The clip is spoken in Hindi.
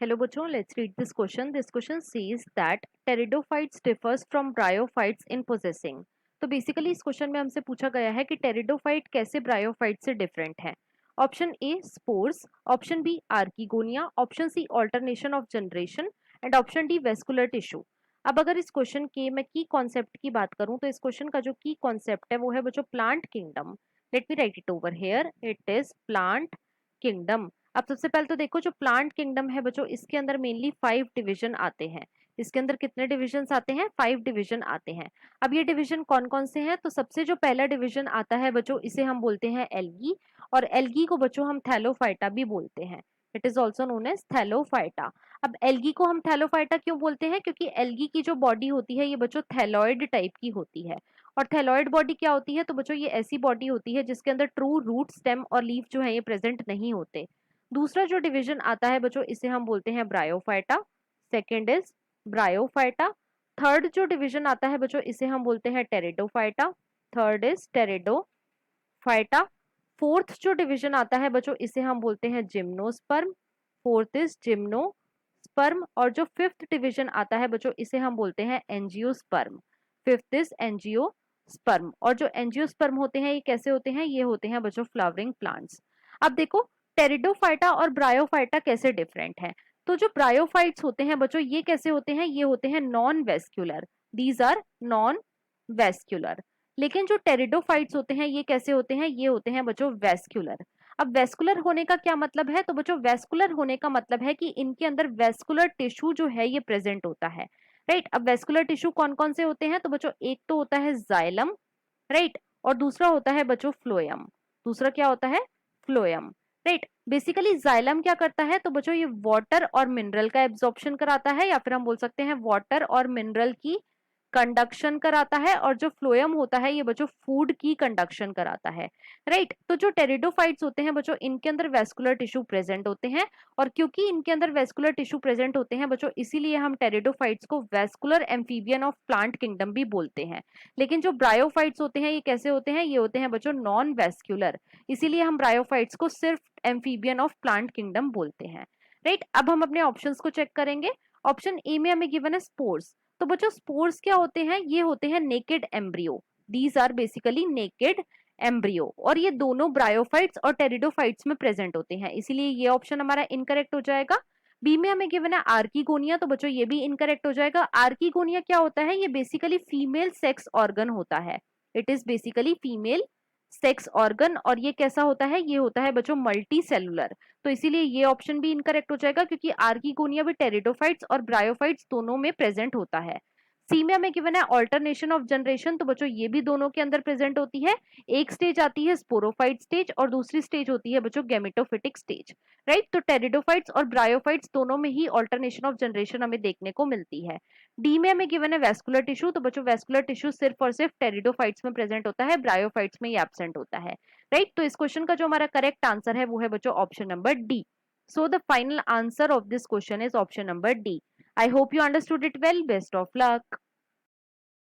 Hello बच्चों, let's read this question. This question says that pteridophytes differs from bryophytes in possessing. तो बेसिकली इस क्वेश्चन में हमसे पूछा गया है कि टेरिडोफाइट कैसे ब्रायोफाइट से डिफरेंट है. Option A spores, option B archegonia, option C alternation of generation and option D vascular tissue. अब अगर इस क्वेश्चन के मैं की कॉन्सेप्ट की बात करूं तो इस क्वेश्चन का जो की कॉन्सेप्ट है वो है बच्चों plant kingdom. Let me right it over here. It is plant kingdom. अब सबसे पहले तो देखो जो प्लांट किंगडम है बच्चों इसके अंदर मेनली 5 डिवीजन आते हैं. इसके अंदर कितने डिविजन आते हैं? 5 डिवीजन आते हैं. अब ये डिवीजन कौन कौन से हैं? तो सबसे जो पहला डिवीजन आता है बच्चों इसे हम बोलते हैं एल्गी, और एल्गी को बच्चों हम थैलोफाइटा भी बोलते हैं. It is also known as thallophyta. अब एल्गी को हम थैलोफाइटा क्यों बोलते हैं? क्योंकि एल्गी की जो बॉडी होती है ये बच्चों थैलॉइड टाइप की होती है. और थैलॉइड बॉडी क्या होती है? तो बच्चों ये ऐसी बॉडी होती है जिसके अंदर ट्रू रूट, स्टेम और लीफ जो है ये प्रेजेंट नहीं होते. दूसरा जो डिवीजन आता है बच्चों इसे हम बोलते हैं bryophyta. Second is bryophyta. Third जो डिवीजन आता है बच्चों इसे हम बोलते हैं pteridophyta. Third is pteridophyta. Fourth जो डिवीजन आता है बच्चों इसे हम बोलते हैं जिम्नोस्पर्म. Fourth is gymnosperm. और जो फिफ्थ डिवीजन आता है बच्चों इसे हम बोलते हैं एंजियोस्पर्म. Fifth is angiosperm. और जो एंजियोस्पर्म होते हैं ये कैसे होते हैं? ये होते हैं बच्चों फ्लावरिंग प्लांट्स. अब देखो टेरिडोफाइटा और ब्रायोफाइटा कैसे डिफरेंट है. तो जो ब्रायोफाइट्स होते हैं बच्चों ये कैसे होते हैं? ये होते हैं non vascular. These are non vascular. लेकिन जो टेरिडोफाइट्स होते हैं ये कैसे होते हैं? ये होते हैं बच्चों वेस्क्यूलर. अब वेस्कुलर होने का क्या मतलब है? तो बच्चों वेस्कुलर होने का मतलब है कि इनके अंदर वेस्कुलर टिश्यू जो है ये प्रेजेंट होता है. राइट. अब वेस्कुलर टिश्यू कौन कौन से होते हैं? तो बच्चों एक तो होता है जाइलम. राइट. और दूसरा होता है बच्चों फ्लोएम. दूसरा क्या होता है? फ्लोएम. राइट. बेसिकली जाइलम क्या करता है? तो बच्चों ये वाटर और मिनरल का एब्जॉर्प्शन कराता है, या फिर हम बोल सकते हैं वाटर और मिनरल की कंडक्शन कराता है. और जो फ्लोएम होता है ये बच्चों फूड की कंडक्शन कराता है. राइट. तो जो टेरिडोफाइट्स होते हैं बच्चों इनके अंदर वेस्कुलर टिश्यू प्रेजेंट होते हैं. और क्योंकि इनके अंदर वेस्कुलर टिश्यू प्रेजेंट होते हैं बच्चों इसीलिए हम टेरिडोफाइट्स को vascular amphibian of plant kingdom भी बोलते हैं. लेकिन जो ब्रायोफाइट्स होते हैं ये कैसे होते हैं? ये होते हैं बच्चों नॉन वेस्कुलर. इसीलिए हम ब्रायोफाइट्स को सिर्फ एम्फीबियन ऑफ प्लांट किंगडम बोलते हैं. राइट. अब हम अपने ऑप्शंस को चेक करेंगे. ऑप्शन ए में हमें गिवन है स्पोर्स. तो बच्चों स्पोर्स क्या होते हैं? ये होते हैं naked embryo. These are basically naked embryo. और ये दोनों ब्रायोफाइट्स और टेरिडोफाइट्स में प्रेजेंट होते हैं, इसीलिए ये ऑप्शन हमारा इनकरेक्ट हो जाएगा. बी में हमें गिवन है आर्किगोनिया. तो बच्चों ये भी इनकरेक्ट हो जाएगा. आर्किगोनिया क्या होता है? ये बेसिकली फीमेल सेक्स ऑर्गन होता है. It is basically female sex organ. और ये कैसा होता है? ये होता है बच्चों मल्टी सेलुलर. तो इसीलिए ये ऑप्शन भी इनकरेक्ट हो जाएगा क्योंकि आर्किगोनिया भी टेरिडोफाइट्स और ब्रायोफाइट्स दोनों में प्रेजेंट होता है. सी में हमें गिवन है ऑल्टरनेशन ऑफ जनरेशन. तो बच्चों ये भी दोनों के अंदर प्रेजेंट होती है. एक स्टेज आती है स्पोरोफाइट स्टेज और दूसरी स्टेज होती है बच्चों गेमेटोफिटिक स्टेज. राइट. तो टेरिडोफाइट्स और ब्रायोफाइट्स दोनों में ही ऑल्टरनेशन ऑफ जनरेशन हमें देखने को मिलती है. डी में हमें गिवन है वेस्कुलर टिश्यू. तो बच्चों वेस्कुलर टिश्यू सिर्फ और सिर्फ टेरिडोफाइट्स में प्रेजेंट होता है, ब्रायोफाइट्स में ये एब्सेंट होता है. राइट. तो इस क्वेश्चन का जो हमारा करेक्ट आंसर है वो है बच्चों option number D. So the final answer of this question is option number D. I hope you understood it well. Best of luck.